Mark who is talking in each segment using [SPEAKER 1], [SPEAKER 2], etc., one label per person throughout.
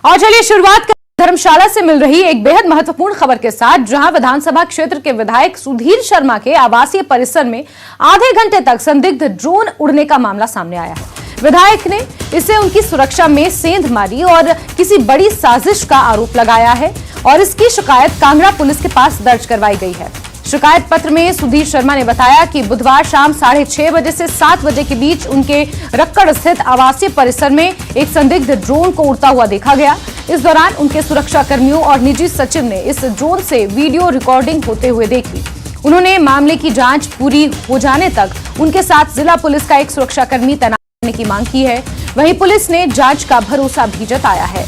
[SPEAKER 1] और चलिए शुरुआत कर धर्मशाला से मिल रही एक बेहद महत्वपूर्ण खबर के साथ, जहां विधानसभा क्षेत्र के विधायक सुधीर शर्मा के आवासीय परिसर में आधे घंटे तक संदिग्ध ड्रोन उड़ने का मामला सामने आया है। विधायक ने इसे उनकी सुरक्षा में सेंध मारी और किसी बड़ी साजिश का आरोप लगाया है और इसकी शिकायत कांगड़ा पुलिस के पास दर्ज करवाई गई है। शिकायत पत्र में सुधीर शर्मा ने बताया कि बुधवार शाम 6:30 बजे से 7 बजे के बीच उनके रक्कड़ स्थित आवासीय परिसर में एक संदिग्ध ड्रोन को उड़ता हुआ देखा गया। इस दौरान उनके सुरक्षा कर्मियों और निजी सचिव ने इस ड्रोन से वीडियो रिकॉर्डिंग होते हुए देखी। उन्होंने मामले की जांच पूरी हो जाने तक उनके साथ जिला पुलिस का एक सुरक्षाकर्मी तैनात करने की मांग की है। वहीं पुलिस ने जांच का भरोसा भी जताया है।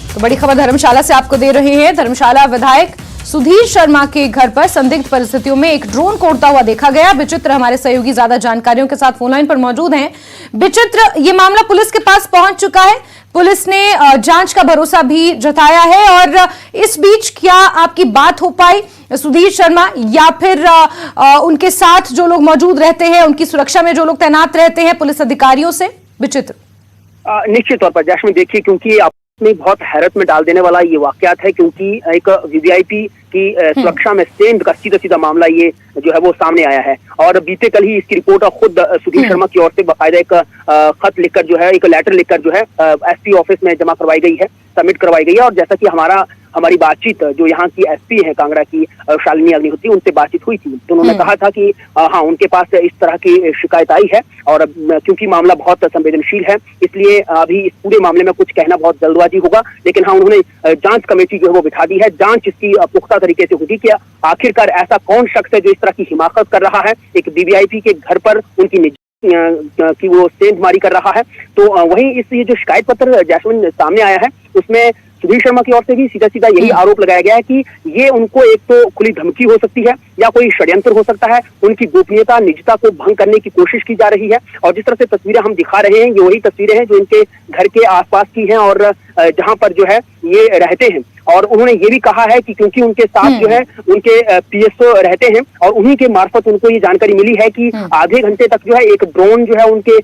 [SPEAKER 1] तो बड़ी खबर धर्मशाला से आपको दे रहे हैं। धर्मशाला विधायक सुधीर शर्मा के घर पर संदिग्ध परिस्थितियों में एक ड्रोन को उड़ता हुआ देखा गया। विचित्र हमारे सहयोगी ज्यादा जानकारियों के साथ फोनलाइन पर मौजूद हैं। विचित्र, ये मामला पुलिस के पास पहुंच चुका है, पुलिस ने जांच का भरोसा भी जताया है और इस बीच क्या आपकी बात हो पाई सुधीर शर्मा या फिर उनके साथ जो लोग मौजूद रहते हैं, उनकी सुरक्षा में जो लोग तैनात रहते हैं पुलिस अधिकारियों से? विचित्र
[SPEAKER 2] निश्चित तौर पर जैस्मिन, देखिए, क्योंकि में बहुत हैरत में डाल देने वाला ये वाकयात है, क्योंकि एक वीवीआईपी की सुरक्षा में सेंध का सीधा मामला ये जो है वो सामने आया है। और बीते कल ही इसकी रिपोर्ट खुद सुधीर शर्मा की ओर से बाकायदा एक खत लिखकर जो है, एक लेटर लिखकर जो है एसपी ऑफिस में जमा करवाई गई है, सबमिट करवाई गई है। और जैसा कि हमारी बातचीत जो यहाँ की एसपी है कांगड़ा की, शालिनी अग्निहोत्री, उनसे बातचीत हुई थी, तो उन्होंने कहा था कि हाँ, उनके पास इस तरह की शिकायत आई है और क्योंकि मामला बहुत संवेदनशील है, इसलिए अभी इस पूरे मामले में कुछ कहना बहुत जल्दबाजी होगा। लेकिन हाँ, उन्होंने जांच कमेटी जो है वो बिठा दी है। जांच इसकी पुख्ता तरीके से होगी कि आखिरकार ऐसा कौन शख्स है जो इस तरह की हिमाकत कर रहा है, एक वीवीआईपी के घर पर उनकी कि वो सेंधमारी कर रहा है। तो वहीं ये जो शिकायत पत्र जैस्मिन सामने आया है, उसमें सुधीर शर्मा की ओर से भी सीधा यही आरोप लगाया गया है कि ये उनको एक तो खुली धमकी हो सकती है या कोई षड्यंत्र हो सकता है, उनकी गोपनीयता निजता को भंग करने की कोशिश की जा रही है। और जिस तरह से तस्वीरें हम दिखा रहे हैं, ये वही तस्वीरें हैं जो इनके घर के आसपास की हैं और जहां पर जो है ये रहते हैं। और उन्होंने ये भी कहा है कि क्योंकि उनके साथ जो है उनके पीएसओ रहते हैं और उन्हीं के मार्फत उनको ये जानकारी मिली है कि आधे घंटे तक जो है एक ड्रोन जो है उनके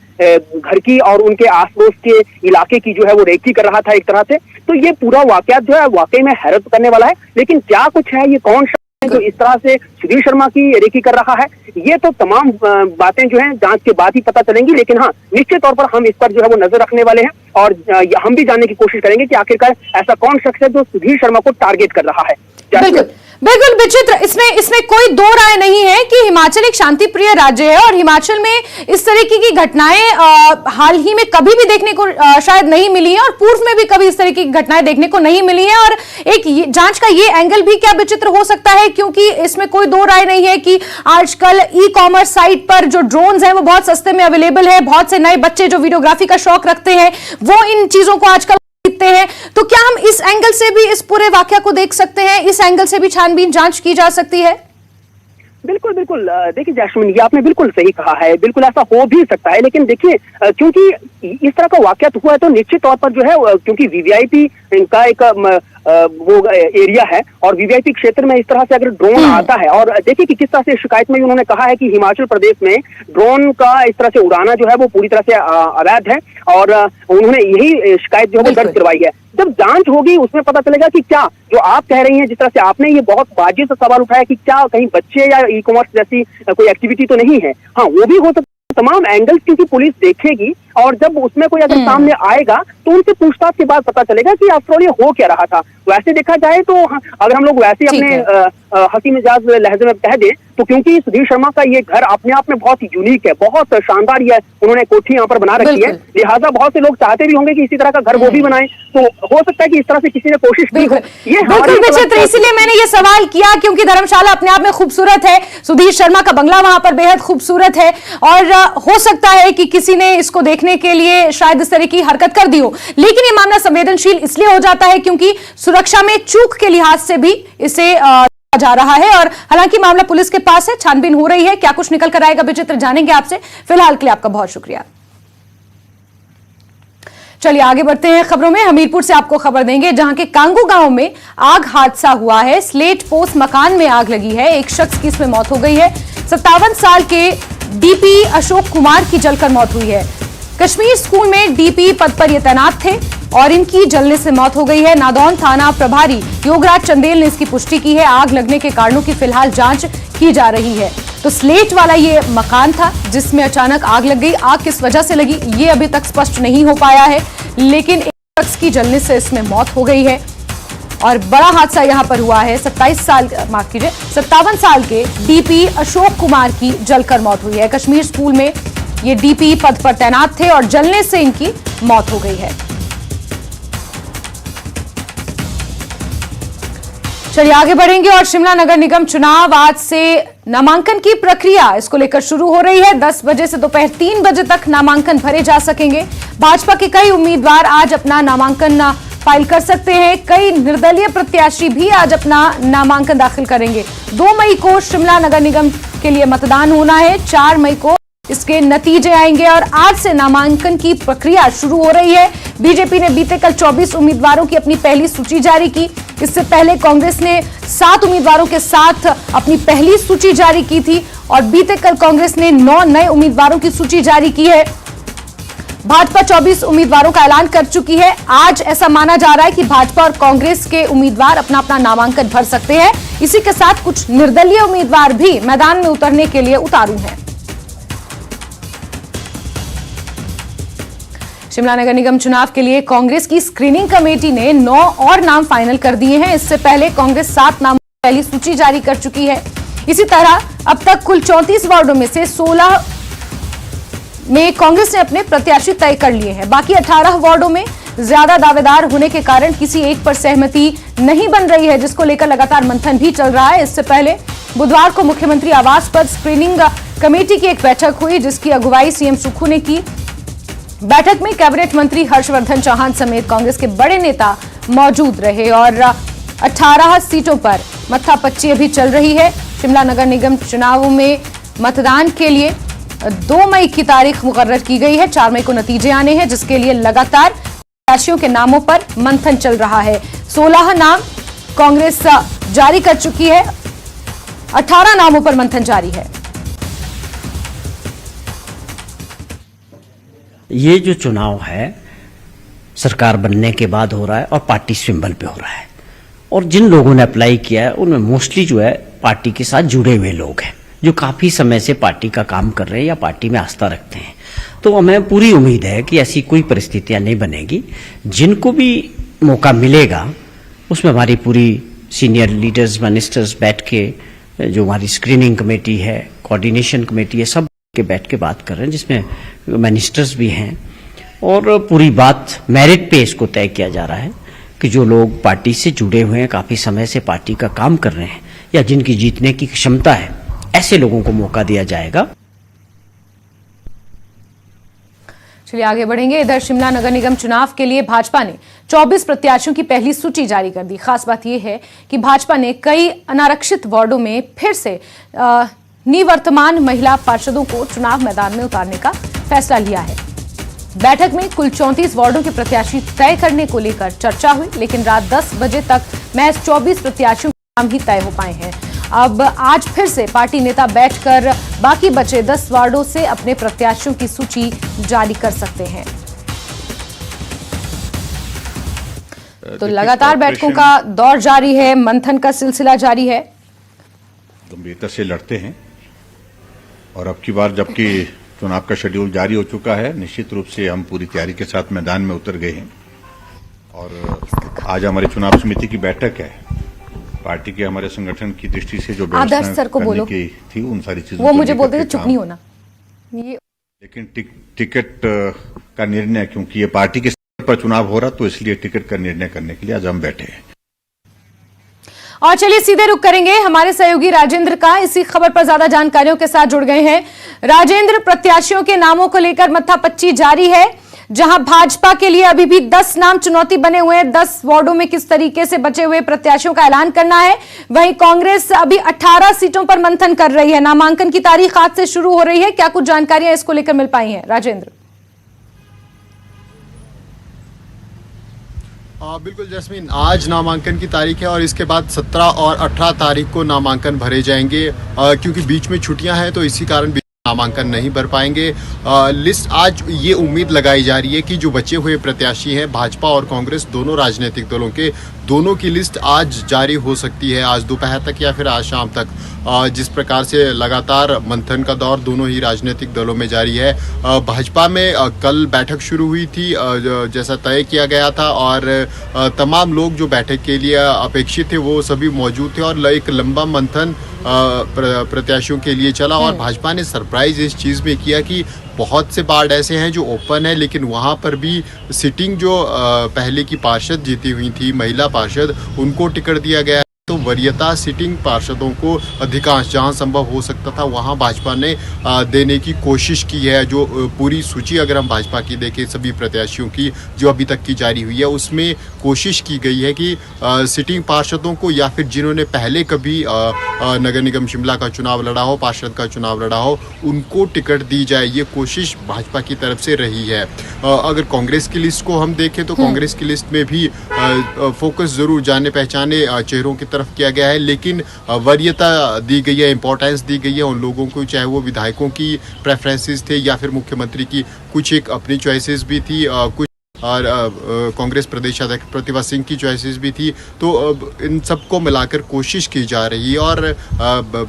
[SPEAKER 2] घर की और उनके आस पड़ोस के इलाके की जो है वो रेकी कर रहा था एक तरह से। तो ये पूरा वाकयात जो है वाकई में हैरत करने वाला है। लेकिन क्या कुछ है, ये कौन जो इस तरह से सुधीर शर्मा की रेकी कर रहा है, ये तो तमाम बातें जो हैं जांच के बाद ही पता चलेंगी। लेकिन हाँ, निश्चित तौर पर हम इस पर जो है वो नजर रखने वाले हैं और हम भी जानने की कोशिश करेंगे कि आखिरकार ऐसा कौन शख्स है जो सुधीर शर्मा को टारगेट कर रहा है।
[SPEAKER 1] बिल्कुल विचित्र, इसमें कोई दो राय नहीं है कि हिमाचल एक शांति प्रिय राज्य है और हिमाचल में इस तरीके की घटनाएं हाल ही में कभी भी देखने को शायद नहीं मिली है और पूर्व में भी कभी इस तरीके की घटनाएं देखने को नहीं मिली है। और एक जांच का ये एंगल भी क्या विचित्र हो सकता है, क्योंकि इसमें कोई दो राय नहीं है कि आजकल ई कॉमर्स साइट पर जो ड्रोन्स हैं वो बहुत सस्ते में अवेलेबल है। बहुत से नए बच्चे जो वीडियोग्राफी का शौक रखते हैं वो इन चीजों को आजकल दिखते हैं। तो क्या हम इस एंगल से भी इस पूरे वाकया को देख सकते हैं, इस एंगल से भी छानबीन जांच की जा सकती है?
[SPEAKER 2] बिल्कुल। देखिए जैस्मिन, ये आपने बिल्कुल सही कहा है, बिल्कुल ऐसा हो भी सकता है। लेकिन देखिए, क्योंकि इस तरह का वाकया हुआ है तो निश्चित तौर पर जो है, क्योंकि वीवीआईपी का एक वो एरिया है और वीवीआईपी क्षेत्र में इस तरह से अगर ड्रोन आता है, और देखिए कि किस तरह से शिकायत में उन्होंने कहा है कि हिमाचल प्रदेश में ड्रोन का इस तरह से उड़ाना जो है वो पूरी तरह से अवैध है और उन्होंने यही शिकायत जो है वो दर्ज करवाई है। जब जांच होगी उसमें पता चलेगा कि क्या जो आप कह रही हैं, जिस तरह से आपने ये बहुत वाजिब सवाल उठाया कि क्या कहीं बच्चे या ई कॉमर्स जैसी कोई एक्टिविटी तो नहीं है। हाँ, वो भी हो सकता है। तमाम एंगल्स क्योंकि पुलिस देखेगी और जब उसमें कोई अगर सामने आएगा तो उनसे पूछताछ के बाद पता चलेगा कि आफ्टर ये हो क्या रहा था। वैसे देखा जाए तो अगर हम लोग वैसे अपने हंसी मिजाज लहजे में कह दें तो क्योंकि सुधीर शर्मा का ये घर अपने आप में बहुत यूनिक है, बहुत शानदार ये उन्होंने कोठी यहाँ पर बना रखी है, लिहाजा बहुत से लोग चाहते भी होंगे कि इसी तरह का घर वो भी बनाए। तो हो सकता है कि इस तरह से किसी ने कोशिश की हो। ये
[SPEAKER 1] बिल्कुल विचित्र, इसीलिए मैंने ये सवाल किया क्योंकि धर्मशाला अपने आप में खूबसूरत है, सुधीर शर्मा का बंगला वहां पर बेहद खूबसूरत है और हो सकता है कि किसी ने इसको देखने के लिए शायद इस तरह की हरकत कर दी हो। लेकिन ये मामला संवेदनशील इसलिए हो जाता है क्योंकि सुरक्षा में चूक के लिहाज से भी इसे जा रहा है और हालांकि मामला पुलिस के पास है, छानबीन हो रही है। क्या कुछ निकल कर आएगा विचित्र, जानेंगे आपसे। फिलहाल के लिए आपका बहुत शुक्रिया। चलिए आगे बढ़ते हैं खबरों में। हमीरपुर से आपको खबर देंगे जहां के कांगू गांव में आग हादसा हुआ है। स्लेट पोस्ट मकान में आग लगी है, एक शख्स की इसमें मौत हो गई है। 57 साल के डीपी अशोक कुमार की जलकर मौत हुई है। कश्मीर स्कूल में डीपी पद पर ये तैनात थे और इनकी जलने से मौत हो गई है। नादौन थाना प्रभारी योगराज चंदेल ने इसकी पुष्टि की है। आग लगने के कारणों की फिलहाल जांच की जा रही है। तो स्लेट वाला ये मकान था जिसमें अचानक आग लग गई। आग किस वजह से लगी ये अभी तक स्पष्ट नहीं हो पाया है, लेकिन एक शख्स की जलने से इसमें मौत हो गई है। और बड़ा हादसा यहां पर हुआ है। 57 साल के डीपी अशोक कुमार की जलकर मौत हुई है। कश्मीर स्कूल में ये डीपी पद पर तैनात थे और जलने से इनकी मौत हो गई है। चलिए आगे बढ़ेंगे और शिमला नगर निगम चुनाव आज से नामांकन की प्रक्रिया इसको लेकर शुरू हो रही है। 10 बजे से दोपहर 3 बजे तक नामांकन भरे जा सकेंगे। भाजपा के कई उम्मीदवार आज अपना नामांकन फाइल कर सकते हैं। कई निर्दलीय प्रत्याशी भी आज अपना नामांकन दाखिल करेंगे। 2 मई को शिमला नगर निगम के लिए मतदान होना है। 4 मई को इसके नतीजे आएंगे और आज से नामांकन की प्रक्रिया शुरू हो रही है। बीजेपी ने बीते कल 24 उम्मीदवारों की अपनी पहली सूची जारी की। इससे पहले कांग्रेस ने 7 उम्मीदवारों के साथ अपनी पहली सूची जारी की थी और बीते कल कांग्रेस ने 9 नए उम्मीदवारों की सूची जारी की है। भाजपा 24 उम्मीदवारों का ऐलान कर चुकी है। आज ऐसा माना जा रहा है कि भाजपा और कांग्रेस के उम्मीदवार अपना अपना नामांकन भर सकते हैं। इसी के साथ कुछ निर्दलीय उम्मीदवार भी मैदान में उतरने के लिए उतारू हैं। शिमला नगर निगम चुनाव के लिए कांग्रेस की स्क्रीनिंग कमेटी ने 9 और नाम फाइनल कर दिए हैं। इससे पहले कांग्रेस 7 नामों की पहली सूची जारी कर चुकी है। इसी तरह अब तक कुल 34 वार्डों में से 16 में कांग्रेस ने अपने प्रत्याशी तय कर लिए हैं। बाकी 18 वार्डों में ज्यादा दावेदार होने के कारण किसी एक पर सहमति नहीं बन रही है, जिसको लेकर लगातार मंथन भी चल रहा है। इससे पहले बुधवार को मुख्यमंत्री आवास पर स्क्रीनिंग कमेटी की एक बैठक हुई, जिसकी अगुवाई सीएम सुक्खू ने की। बैठक में कैबिनेट मंत्री हर्षवर्धन चौहान समेत कांग्रेस के बड़े नेता मौजूद रहे और 18 सीटों पर मत्थापच्ची अभी चल रही है। शिमला नगर निगम चुनावों में मतदान के लिए 2 मई की तारीख मुकर्रर की गई है। 4 मई को नतीजे आने हैं, जिसके लिए लगातार प्रत्याशियों के नामों पर मंथन चल रहा है। 16 नाम कांग्रेस जारी कर चुकी है, 18 नामों पर मंथन जारी है।
[SPEAKER 3] ये जो चुनाव है सरकार बनने के बाद हो रहा है और पार्टी सिंबल पे हो रहा है और जिन लोगों ने अप्लाई किया है उनमें मोस्टली जो है पार्टी के साथ जुड़े हुए लोग हैं जो काफी समय से पार्टी का काम कर रहे हैं या पार्टी में आस्था रखते हैं। तो हमें पूरी उम्मीद है कि ऐसी कोई परिस्थितियां नहीं बनेगी। जिनको भी मौका मिलेगा उसमें हमारी पूरी सीनियर लीडर्स मिनिस्टर्स बैठ के, जो हमारी स्क्रीनिंग कमेटी है, कोऑर्डिनेशन कमेटी है, सब के बैठ के बात कर रहे हैं, जिसमें मिनिस्टर्स भी हैं और पूरी बात मेरिट पे इसको तय किया जा रहा है कि जो लोग पार्टी से जुड़े हुए हैं, काफी समय से पार्टी का काम कर रहे हैं या जिनकी जीतने की क्षमता है, ऐसे लोगों को मौका दिया जाएगा।
[SPEAKER 1] चलिए आगे बढ़ेंगे। इधर शिमला नगर निगम चुनाव के लिए भाजपा ने 24 प्रत्याशियों की पहली सूची जारी कर दी। खास बात यह है कि भाजपा ने कई अनारक्षित वार्डों में फिर से निवर्तमान महिला पार्षदों को चुनाव मैदान में उतारने का फैसला लिया है। बैठक में कुल 34 वार्डों के प्रत्याशी तय करने को लेकर चर्चा हुई, लेकिन रात 10 बजे तक महज 24 प्रत्याशियों के नाम ही तय हो पाए हैं। अब आज फिर से पार्टी नेता बैठकर बाकी बचे 10 वार्डों से अपने प्रत्याशियों की सूची जारी कर सकते हैं। तो लगातार बैठकों का दौर जारी है, मंथन का सिलसिला जारी है।
[SPEAKER 4] गंभीरता से लड़ते हैं और अब की बार जबकि चुनाव का शेड्यूल जारी हो चुका है, निश्चित रूप से हम पूरी तैयारी के साथ मैदान में उतर गए हैं और आज हमारी चुनाव समिति की बैठक है। पार्टी के हमारे संगठन की दृष्टि से जो
[SPEAKER 1] आदर्श सर को बोलो
[SPEAKER 4] की थी उन सारी चीजों
[SPEAKER 1] वो मुझे बोलते थे चुप नहीं होना ये,
[SPEAKER 4] लेकिन टिकट का निर्णय, क्योंकि ये पार्टी के स्तर पर चुनाव हो रहा, तो इसलिए टिकट का निर्णय करने के लिए आज हम बैठे हैं।
[SPEAKER 1] और चलिए सीधे रुक करेंगे हमारे सहयोगी राजेंद्र का, इसी खबर पर ज्यादा जानकारियों के साथ जुड़ गए हैं। राजेंद्र, प्रत्याशियों के नामों को लेकर मत्थापच्ची जारी है, जहां भाजपा के लिए अभी भी 10 नाम चुनौती बने हुए हैं। 10 वार्डों में किस तरीके से बचे हुए प्रत्याशियों का ऐलान करना है। वहीं कांग्रेस अभी 18 सीटों पर मंथन कर रही है। नामांकन की तारीख आज से शुरू हो रही है, क्या कुछ जानकारियां इसको लेकर मिल पाई हैं राजेंद्र?
[SPEAKER 5] बिल्कुल जैस्मीन, आज नामांकन की तारीख है और इसके बाद 17 और 18 तारीख को नामांकन भरे जाएंगे। क्योंकि बीच में छुट्टियां हैं तो इसी कारण नामांकन नहीं भर पाएंगे। लिस्ट आज ये उम्मीद लगाई जा रही है कि जो बचे हुए प्रत्याशी हैं भाजपा और कांग्रेस दोनों राजनीतिक दलों के, दोनों की लिस्ट आज जारी हो सकती है, आज दोपहर तक या फिर आज शाम तक। जिस प्रकार से लगातार मंथन का दौर दोनों ही राजनीतिक दलों में जारी है। भाजपा में कल बैठक शुरू हुई थी जैसा तय किया गया था, और तमाम लोग जो बैठक के लिए अपेक्षित थे वो सभी मौजूद थे, और एक लंबा मंथन प्रत्याशियों के लिए चला। और भाजपा ने सरप्राइज इस चीज़ में किया कि बहुत से वार्ड ऐसे हैं जो ओपन है, लेकिन वहाँ पर भी सिटिंग जो पहले की पार्षद जीती हुई थी, महिला पार्षद, उनको टिकट दिया गया। तो वरीयता सिटिंग पार्षदों को अधिकांश जहां संभव हो सकता था वहां भाजपा ने देने की कोशिश की है। जो पूरी सूची अगर हम भाजपा की देखें सभी प्रत्याशियों की जो अभी तक की जारी हुई है, उसमें कोशिश की गई है कि सिटिंग पार्षदों को या फिर जिन्होंने पहले कभी नगर निगम शिमला का चुनाव लड़ा हो, पार्षद का चुनाव लड़ा हो, उनको टिकट दी जाए। ये कोशिश भाजपा की तरफ से रही है। अगर कांग्रेस की लिस्ट को हम देखें तो कांग्रेस की लिस्ट में भी फोकस जरूर जाने पहचाने चेहरों की तरफ किया गया है, लेकिन वरीयता दी गई है, इंपॉर्टेंस दी गई है उन लोगों को, चाहे वो विधायकों की प्रेफरेंसेस थे या फिर मुख्यमंत्री की कुछ एक अपनी चॉइसेस भी थी, कुछ और कांग्रेस प्रदेश अध्यक्ष प्रतिभा सिंह की चॉइसेस भी थी। तो इन सबको मिलाकर कोशिश की जा रही है। और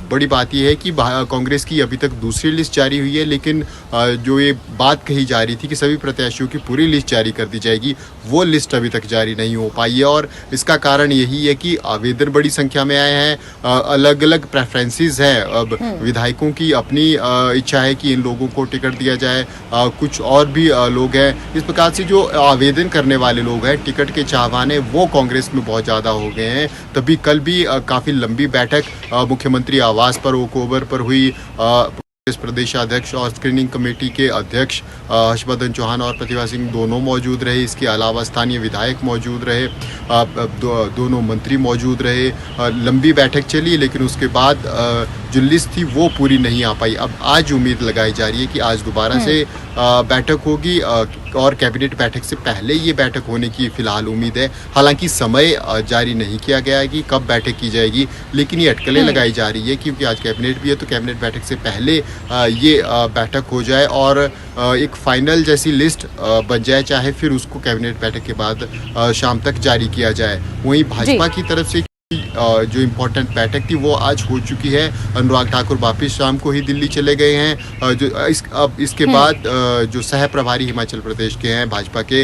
[SPEAKER 5] बड़ी बात यह है कि कांग्रेस की अभी तक दूसरी लिस्ट जारी हुई है, लेकिन जो ये बात कही जा रही थी कि सभी प्रत्याशियों की पूरी लिस्ट जारी कर दी जाएगी, वो लिस्ट अभी तक जारी नहीं हो पाई है। और इसका कारण यही है कि आवेदन बड़ी संख्या में आए हैं, अलग अलग प्रेफरेंसेस हैं। अब विधायकों की अपनी इच्छा है कि इन लोगों को टिकट दिया जाए, कुछ और भी लोग हैं। इस प्रकार से जो आवेदन करने वाले लोग हैं, टिकट के चाहवाने, वो कांग्रेस में बहुत ज़्यादा हो गए हैं। तभी कल भी काफ़ी लंबी बैठक मुख्यमंत्री आवास पर ओक ओवर पर हुई। कांग्रेस प्रदेशाध्यक्ष और स्क्रीनिंग कमेटी के अध्यक्ष हर्षवर्धन चौहान और प्रतिभा सिंह दोनों मौजूद रहे। इसके अलावा स्थानीय विधायक मौजूद रहे, दोनों मंत्री मौजूद रहे। लंबी बैठक चली, लेकिन उसके बाद जो लिस्ट थी वो पूरी नहीं आ पाई। अब आज उम्मीद लगाई जा रही है कि आज दोबारा से बैठक होगी, और कैबिनेट बैठक से पहले ये बैठक होने की फिलहाल उम्मीद है। हालांकि समय जारी नहीं किया गया है कि कब बैठक की जाएगी, लेकिन ये अटकलें लगाई जा रही है क्योंकि आज कैबिनेट भी है, तो कैबिनेट बैठक से पहले ये बैठक हो जाए और एक फाइनल जैसी लिस्ट बन जाए, चाहे फिर उसको कैबिनेट बैठक के बाद शाम तक जारी किया जाए। वहीं भाजपा की तरफ से जो इम्पोर्टेंट बैठक थी वो आज हो चुकी है। अनुराग ठाकुर वापिस शाम को ही दिल्ली चले गए हैं। अब इसके बाद जो सह प्रभारी हिमाचल प्रदेश के हैं भाजपा के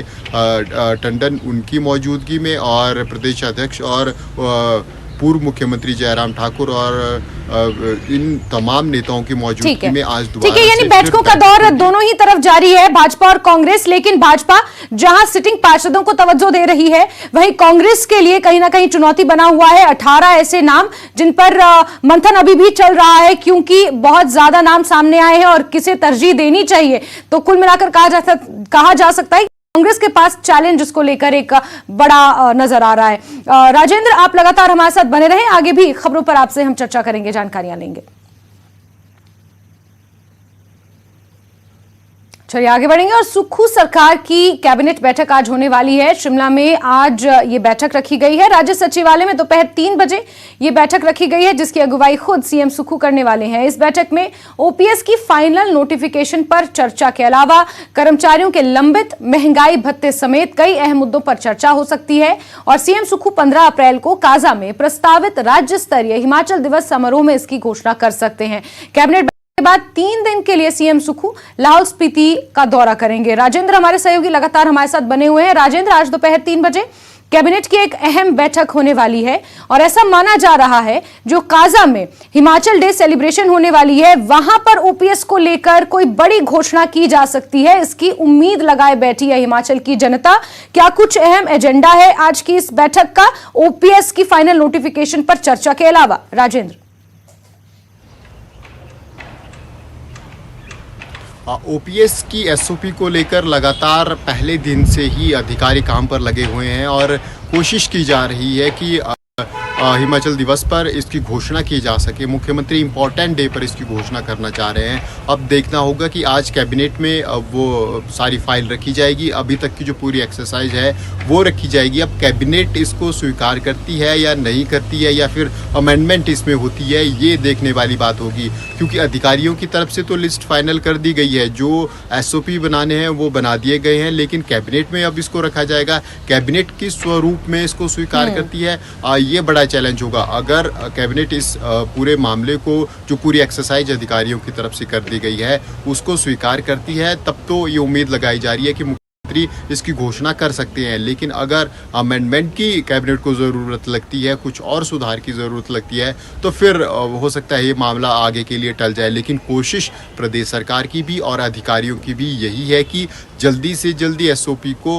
[SPEAKER 5] टंडन, उनकी मौजूदगी में, और प्रदेश अध्यक्ष और पूर्व मुख्यमंत्री जयराम ठाकुर और इन तमाम नेताओं की मौजूदगी में आज दोबारा,
[SPEAKER 1] ठीक है, यानी बैठकों का दौर दोनों ही तरफ जारी है, भाजपा और कांग्रेस। लेकिन भाजपा जहां सिटिंग पार्षदों को तवज्जो दे रही है, वहीं कांग्रेस के लिए कहीं ना कहीं चुनौती बना हुआ है। 18 ऐसे नाम जिन पर मंथन अभी भी चल रहा है, क्योंकि बहुत ज्यादा नाम सामने आए हैं और किसे तरजीह देनी चाहिए। तो कुल मिलाकर कहा जा सकता है कांग्रेस के पास चैलेंज इसको लेकर एक बड़ा नजर आ रहा है। राजेंद्र, आप लगातार हमारे साथ बने रहें, आगे भी खबरों पर आपसे हम चर्चा करेंगे, जानकारियां लेंगे। चलिए आगे बढ़ेंगे और सुक्खू सरकार की कैबिनेट बैठक आज होने वाली है। शिमला में आज ये बैठक रखी गई है। राज्य सचिवालय में दोपहर 3 बजे ये बैठक रखी गई है, जिसकी अगुवाई खुद सीएम सुक्खू करने वाले हैं। इस बैठक में ओपीएस की फाइनल नोटिफिकेशन पर चर्चा के अलावा कर्मचारियों के लंबित, महंगाई भत्ते समेत कई अहम मुद्दों पर चर्चा हो सकती है। और सीएम सुक्खू 15 अप्रैल को काजा में प्रस्तावित राज्य स्तरीय हिमाचल दिवस समारोह में इसकी घोषणा कर सकते हैं। कैबिनेट के बाद 3 दिन के लिए सीएम सुक्खू लाहौल स्पीति का दौरा करेंगे। राजेंद्र हमारे सहयोगी लगातार हमारे साथ बने हुए हैं। राजेंद्र, आज दोपहर 3 बजे कैबिनेट की एक अहम बैठक होने वाली है और ऐसा माना जा रहा है जो काजा में हिमाचल डे सेलिब्रेशन होने वाली है, वहां पर ओपीएस को लेकर कोई बड़ी घोषणा की जा सकती है। इसकी उम्मीद लगाए बैठी है हिमाचल की जनता। क्या कुछ अहम एजेंडा है आज की इस बैठक का, ओपीएस की फाइनल नोटिफिकेशन पर चर्चा के अलावा? राजेंद्र,
[SPEAKER 5] ओपीएस की एसओपी को लेकर लगातार पहले दिन से ही अधिकारी काम पर लगे हुए हैं और कोशिश की जा रही है कि हिमाचल दिवस पर इसकी घोषणा की जा सके। मुख्यमंत्री इम्पोर्टेंट डे पर इसकी घोषणा करना चाह रहे हैं। अब देखना होगा कि आज कैबिनेट में वो सारी फाइल रखी जाएगी, अभी तक की जो पूरी एक्सरसाइज है वो रखी जाएगी। अब कैबिनेट इसको स्वीकार करती है या नहीं करती है, या फिर अमेंडमेंट इसमें होती है, ये देखने वाली बात होगी। क्योंकि अधिकारियों की तरफ से तो लिस्ट फाइनल कर दी गई है, जो एसओपी बनाने हैं वो बना दिए गए हैं, लेकिन कैबिनेट में अब इसको रखा जाएगा। कैबिनेट किस स्वरूप में इसको स्वीकार करती है, ये बड़ा चैलेंज होगा। अगर कैबिनेट इस पूरे मामले को, जो पूरी एक्सरसाइज अधिकारियों की तरफ से कर दी गई है, उसको स्वीकार करती है, तब तो ये उम्मीद लगाई जा रही है कि मुख्यमंत्री इसकी घोषणा कर सकते हैं। लेकिन अगर अमेंडमेंट की कैबिनेट को ज़रूरत लगती है, कुछ और सुधार की ज़रूरत लगती है, तो फिर हो सकता है ये मामला आगे के लिए टल जाए। लेकिन कोशिश प्रदेश सरकार की भी और अधिकारियों की भी यही है कि जल्दी से जल्दी एसओपी को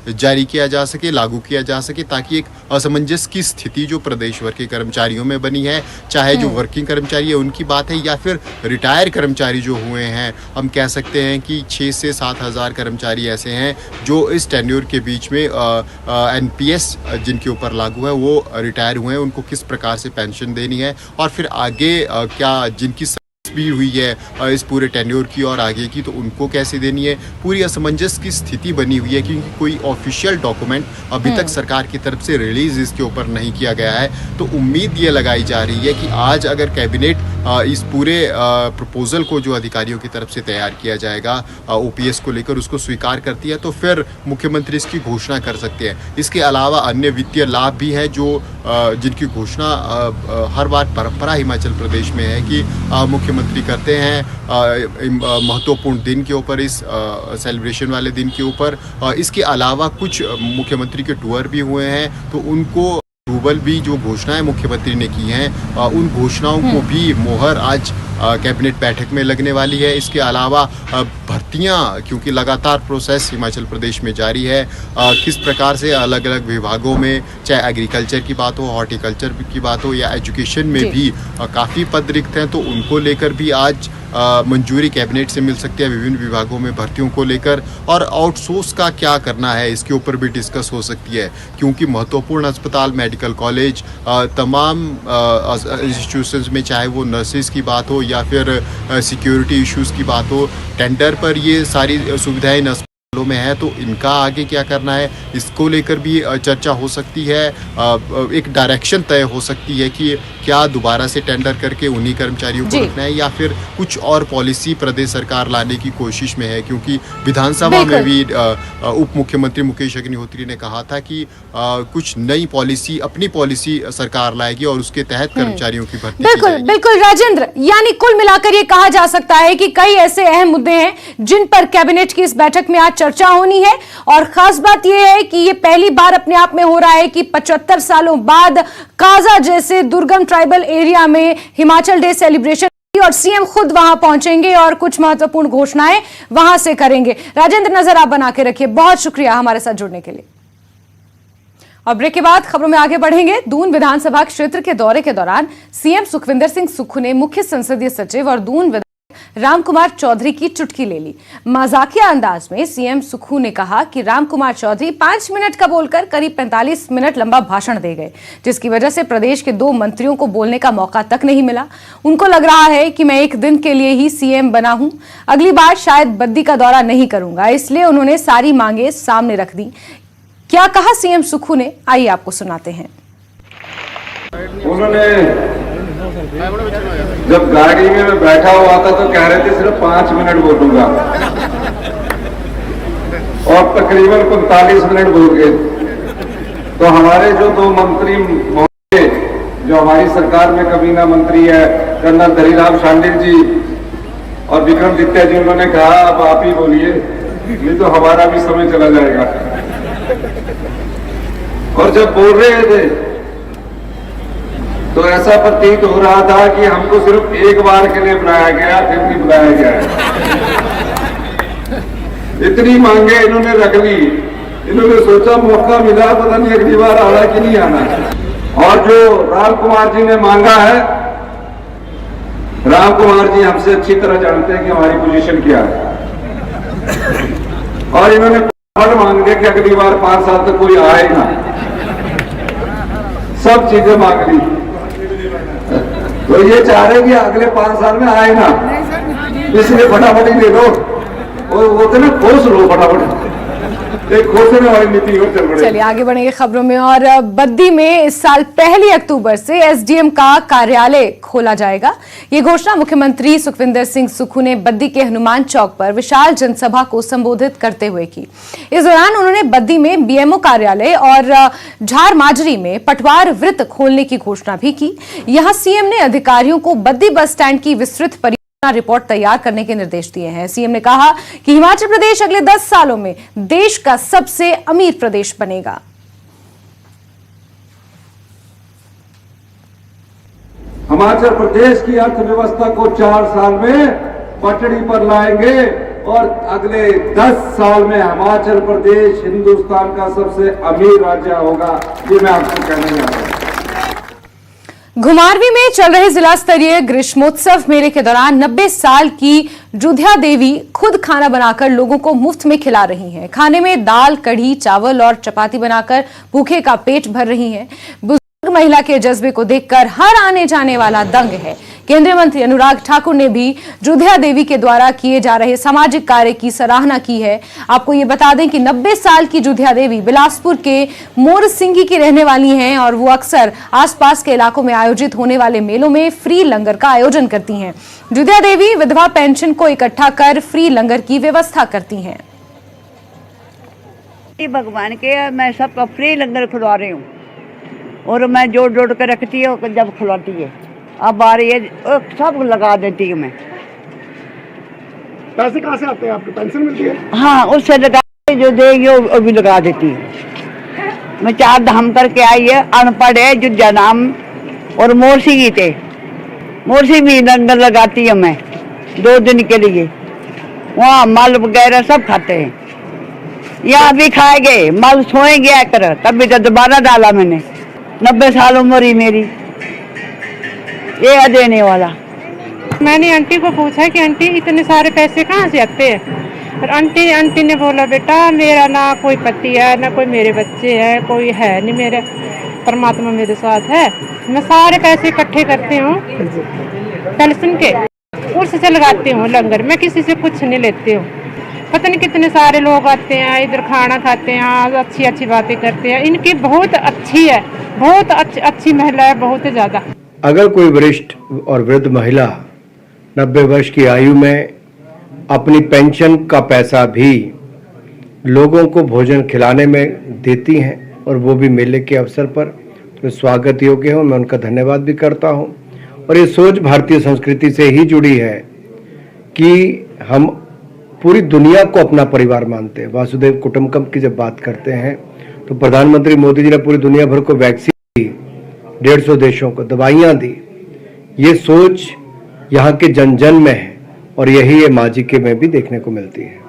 [SPEAKER 5] जारी किया जा सके, लागू किया जा सके, ताकि एक असमंजस की स्थिति जो प्रदेश भर के कर्मचारियों में बनी है, चाहे जो वर्किंग कर्मचारी है उनकी बात है, या फिर रिटायर कर्मचारी जो हुए हैं, हम कह सकते हैं कि 6 से 7 हज़ार कर्मचारी ऐसे हैं जो इस टेन्योर के बीच में एनपीएस जिनके ऊपर लागू है वो रिटायर हुए हैं, उनको किस प्रकार से पेंशन देनी है, और फिर आगे क्या जिनकी भी हुई है इस पूरे टेन्योर की और आगे की, तो उनको कैसे देनी है। पूरी असमंजस की स्थिति बनी हुई है, क्योंकि कोई ऑफिशियल डॉक्यूमेंट अभी तक सरकार की तरफ से रिलीज इसके ऊपर नहीं किया गया है। तो उम्मीद ये लगाई जा रही है कि आज अगर कैबिनेट इस पूरे प्रपोजल को जो अधिकारियों की तरफ से तैयार किया जाएगा ओपीएस को लेकर, उसको स्वीकार करती है, तो फिर मुख्यमंत्री इसकी घोषणा कर सकते हैं। इसके अलावा अन्य वित्तीय लाभ भी हैं जो जिनकी घोषणा हर बार परंपरा हिमाचल प्रदेश में है कि मुख्यमंत्री करते हैं महत्वपूर्ण दिन के ऊपर, इस सेलिब्रेशन वाले दिन के ऊपर। इसके अलावा कुछ मुख्यमंत्री के टूर भी हुए हैं, तो उनको अप्रूवल भी जो घोषणाएं मुख्यमंत्री ने की हैं उन घोषणाओं को भी मोहर आज कैबिनेट बैठक में लगने वाली है। इसके अलावा भर्तियां, क्योंकि लगातार प्रोसेस हिमाचल प्रदेश में जारी है, किस प्रकार से अलग अलग विभागों में, चाहे एग्रीकल्चर की बात हो, हॉर्टिकल्चर की बात हो, या एजुकेशन में भी काफ़ी पद रिक्त हैं, तो उनको लेकर भी आज मंजूरी कैबिनेट से मिल सकती है विभिन्न विभागों में भर्तियों को लेकर। और आउटसोर्स का क्या करना है इसके ऊपर भी डिस्कस हो सकती है, क्योंकि महत्वपूर्ण अस्पताल, मेडिकल कॉलेज, तमाम इंस्टीट्यूशंस में, चाहे वो नर्सेज की बात हो या फिर सिक्योरिटी इश्यूज की बात हो, टेंडर पर ये सारी सुविधाएं इन अस्पतालों में है, तो इनका आगे क्या करना है इसको लेकर भी चर्चा हो सकती है। एक डायरेक्शन तय हो सकती है कि क्या दोबारा से टेंडर करके उन्हीं कर्मचारियों को रखना है, या फिर कुछ और पॉलिसी प्रदेश सरकार लाने की कोशिश में है। क्योंकि विधानसभा में भी उप मुख्यमंत्री मुकेश अग्निहोत्री ने कहा था कि कुछ नई पॉलिसी, अपनी पॉलिसी सरकार लाएगी और उसके तहत कर्मचारियों की भर्ती की जाएगी।
[SPEAKER 1] बिल्कुल राजेंद्र, यानी कुल मिलाकर ये कहा जा सकता है कि कई ऐसे अहम मुद्दे हैं जिन पर कैबिनेट की इस बैठक में आज चर्चा होनी है। और खास बात यह है कि ये पहली बार अपने आप में हो रहा है कि 75 सालों बाद काजा जैसे दुर्गम ट्राइबल एरिया में हिमाचल डे सेलिब्रेशन, और सीएम खुद वहां पहुंचेंगे और कुछ महत्वपूर्ण घोषणाएं वहां से करेंगे। राजेंद्र, नजर आप बना के रखिए। बहुत शुक्रिया हमारे साथ जुड़ने के लिए। और ब्रेक के बाद खबरों में आगे बढ़ेंगे। दून विधानसभा क्षेत्र के दौरे के दौरान सीएम सुखविंदर सिंह सुक्खू ने मुख्य संसदीय सचिव और दून विधायक रामकुमार चौधरी की चुटकी ले ली। मजाकिया अंदाज में सीएम सुक्खू ने कहा कि रामकुमार चौधरी 5 मिनट का बोलकर करीब 45 मिनट लंबा भाषण दे गए, जिसकी वजह से प्रदेश के 2 मंत्रियों को बोलने का मौका तक नहीं मिला। उनको लग रहा है कि मैं एक दिन के लिए ही सीएम बना हूं, अगली बार शायद बद्दी का दौरा नहीं करूंगा, इसलिए उन्होंने सारी मांगे सामने रख दी। क्या कहा सीएम सुक्खू ने, आइए आपको सुनाते हैं।
[SPEAKER 6] उन्होंने जब गाड़ी में मैं बैठा हुआ था तो कह रहे थे सिर्फ 5 मिनट बोलूंगा, और तकरीबन 45 मिनट बोल गए। तो हमारे जो 2 मंत्री महोदय जो हमारी सरकार में कबीना मंत्री है, कर्नल धरीराम शांडिल जी और विक्रमादित्य जी, उन्होंने कहा अब आप ही बोलिए, नहीं तो हमारा भी समय चला जाएगा। और जब बोल रहे थे तो ऐसा प्रतीत हो रहा था कि हमको सिर्फ एक बार के लिए बुलाया गया, फिर नहीं बुलाया गया। इतनी मांगे इन्होंने रख ली, इन्होंने सोचा मौका मिला, पता नहीं अगली बार आना कि नहीं आना। और जो राम कुमार जी ने मांगा है, राम कुमार जी हमसे अच्छी तरह जानते हैं कि हमारी पोजीशन क्या है, और इन्होंने मांग दिया कि अगली बार 5 साल तक कोई आए ना। सब चीजें मांग ली। तो ये चाह रहे कि अगले 5 साल में आए ना, इसलिए फटाफट ही दे दो और वो तो ना खोस लो फटाफट, एक खोसने वाली नीति को चल पड़े।
[SPEAKER 1] चलिए आगे बढ़ेंगे खबरों में। और बद्दी में इस साल 1 अक्टूबर से एसडीएम का कार्यालय खोला जाएगा। ये घोषणा मुख्यमंत्री सुखविंदर सिंह सुक्खू ने बद्दी के हनुमान चौक पर विशाल जनसभा को संबोधित करते हुए की। इस दौरान उन्होंने बद्दी में बीएमओ कार्यालय और झार माजरी में पटवार वृत्त खोलने की घोषणा भी की। यहां सीएम ने अधिकारियों को बद्दी बस स्टैंड की विस्तृत रिपोर्ट तैयार करने के निर्देश दिए हैं। सीएम ने कहा कि हिमाचल प्रदेश अगले 10 सालों में देश का सबसे अमीर प्रदेश बनेगा।
[SPEAKER 6] हिमाचल प्रदेश की अर्थव्यवस्था को 4 साल में पटड़ी पर लाएंगे और अगले 10 साल में हिमाचल प्रदेश हिंदुस्तान का सबसे अमीर राज्य होगा। ये मैं आपको कहने जा रहा हूं।
[SPEAKER 1] घुमारवीं में चल रहे जिला स्तरीय ग्रीष्मोत्सव मेले के दौरान 90 साल की जुधिया देवी खुद खाना बनाकर लोगों को मुफ्त में खिला रही हैं। खाने में दाल, कढ़ी, चावल और चपाती बनाकर भूखे का पेट भर रही हैं। बुजुर्ग महिला के जज्बे को देखकर हर आने जाने वाला दंग है। केंद्रीय मंत्री अनुराग ठाकुर ने भी जुधिया देवी के द्वारा किए जा रहे सामाजिक कार्य की सराहना की है। आपको ये बता दें कि 90 साल की जुधिया देवी बिलासपुर के मोरसिंगी की रहने वाली हैं और वो अक्सर आसपास के इलाकों में आयोजित होने वाले मेलों में फ्री लंगर का आयोजन करती हैं। जुधिया देवी विधवा पेंशन को इकट्ठा कर फ्री लंगर की व्यवस्था करती हैं।
[SPEAKER 7] भगवान के मैं सबका फ्री लंगर खुलवा रही हूँ और मैं जोड़ जोड़ कर रखती हूँ जब खुलवाती है। अब आ रही है सब लगा देती हूँ मैं।
[SPEAKER 8] पैसे कहाँ से आते हैं आपको? पेंशन मिलती है?
[SPEAKER 7] हाँ, उससे लगा जो देगी वो भी लगा देती है। मैं 4 धाम करके आई है, अनपढ़ है जुज्जा नाम और मोरसी की थे। मोरसी भी लंगर लगाती हूँ मैं 2 दिन के लिए। वहाँ मल वगैरह सब खाते हैं। यहाँ भी खाए गए, मल सोए गया कर, तभी तो दोबारा डाला मैंने। 90 साल उम्र ही मेरी, ये देने वाला।
[SPEAKER 9] मैंने आंटी को पूछा कि आंटी इतने सारे पैसे कहाँ से आते हैं? और आंटी ने बोला बेटा मेरा ना कोई पति है ना कोई मेरे बच्चे हैं, कोई है नहीं, मेरे परमात्मा मेरे साथ है। मैं सारे पैसे इकट्ठे करती हूँ पेंशन के, उससे लगाती हूँ लंगर। मैं किसी से कुछ नहीं लेती हूँ। पता नहीं कितने सारे लोग आते हैं इधर, खाना खाते हैं, अच्छी अच्छी बातें करते हैं। इनकी बहुत अच्छी है, बहुत अच्छी महिला है, बहुत ज़्यादा।
[SPEAKER 10] अगर कोई वरिष्ठ और वृद्ध महिला 90 वर्ष की आयु में अपनी पेंशन का पैसा भी लोगों को भोजन खिलाने में देती हैं और वो भी मेले के अवसर पर, तो स्वागत योग्य हो। मैं उनका धन्यवाद भी करता हूं। और ये सोच भारतीय संस्कृति से ही जुड़ी है कि हम पूरी दुनिया को अपना परिवार मानते हैं। वासुदेव कुटुंबकम की जब बात करते हैं तो प्रधानमंत्री मोदी जी ने पूरी दुनिया भर को वैक्सीन दी, 150 देशों को दवाइयाँ दी। ये सोच यहाँ के जन जन में है और यही ये माजिके में भी देखने को मिलती है।